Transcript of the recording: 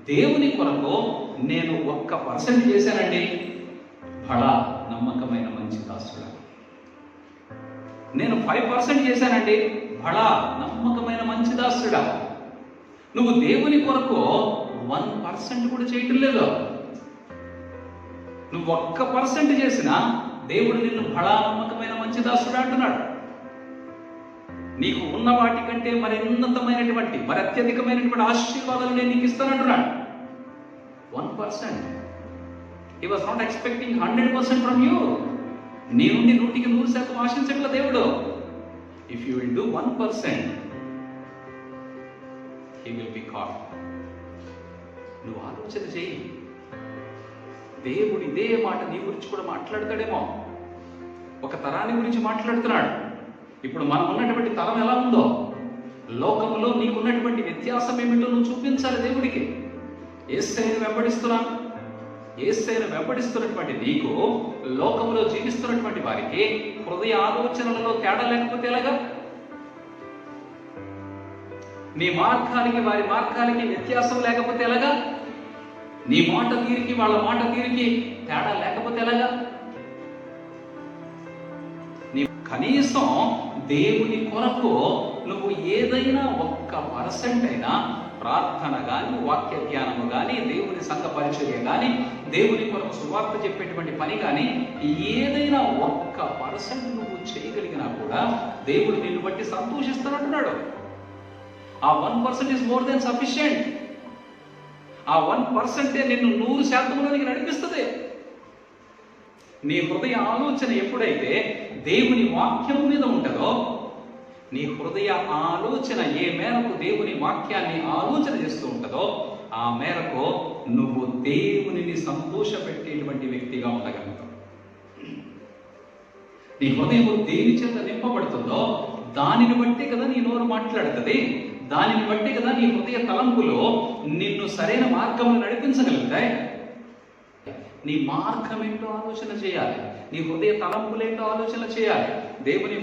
దేవుని కొరకు నేను 1% చేశానండి, బడా నమ్మకమైన మంచి దాసుడా. నేను 5% చేశానండి, బడా నమ్మకమైన మంచి దాసుడా. నువ్వు దేవుని కొరకు 1% కూడా చేయటం లేదు. నువ్వు 1% చేసినా దేవుడు నిన్ను బడా నమ్మకమైన మంచి దాసుడా అంటున్నాడు. నీకు ఉన్న వాటి కంటే మరింతమైనటువంటి మరి అత్యధికమైనటువంటి ఆశీర్వాదాలు నేను నీకు ఇస్తానంటున్నాడు. 1%. He was not expecting 100% from you. నీ నుండి 100% ఆశించగల దేవుడు. If you will do 1%, he will be caught. నువ్వు ఆలోచన చేయి. దేవుడు ఇదే మాట నీ గురించి కూడా మాట్లాడతాడేమో. ఒక తరాన్ని గురించి మాట్లాడుతున్నాడు. ఇప్పుడు మనం ఉన్నటువంటి తరం ఎలా ఉందో, లోకంలో నీకున్నటువంటి వ్యత్యాసం ఏమిటో నువ్వు చూపించాలి దేవుడికి. యేసయ్యను వెంబడిస్తున్నటువంటి నీకు, లోకంలో జీవిస్తున్నటువంటి వారికి హృదయ ఆలోచనలలో తేడా లేకపోతే ఎలాగా? నీ మార్గానికి వారి మార్గానికి వ్యత్యాసం లేకపోతే ఎలాగా? నీ మాట తీరికి వాళ్ళ మాట తీరికి తేడా లేకపోతే ఎలాగా? నీ కనీసం దేవుని కొరకు నువ్వు ఏదైనా 1% అయినా ప్రార్థన కానీ, వాక్య ధ్యానము కానీ, దేవుని సంఘ పరిచర్య కానీ, దేవుని కొరకు సువార్త చెప్పేటువంటి పని కానీ, ఏదైనా 1% నువ్వు చేయగలిగినా కూడా దేవుడు నిన్ను బట్టి సంతోషిస్తానంటున్నాడు. ఆ 1% ఈజ్ మోర్ దెన్ సఫిషియెంట్. ఆ 1% నిన్ను 100%లోనికి నడిపిస్తుంది. నీ హృదయ ఆలోచన ఎప్పుడైతే దేవుని వాక్యం మీద ఉంటుందో, నీ హృదయ ఆలోచన ఏ మేరకు దేవుని వాక్యాన్ని ఆలోచన చేస్తూ ఉంటుందో, ఆ మేరకు నువ్వు దేవునిని సంతోషపెట్టేటువంటి వ్యక్తిగా ఉండగలుగుతావు. నీ హృదయం దేని చేత నింపబడుతుందో దానిని బట్టి కదా నీ నోరు మాట్లాడుతుంది. దానిని బట్టి కదా నీ హృదయ తలంపులో నిన్ను సరైన మార్గంలో నడిపించగలుగుతాయి. నీ మార్గం ఏంటో ఆలోచన చేయాలి. నీ హృదయ తలంపులేంటో ఆలోచన చేయాలి. దేవుని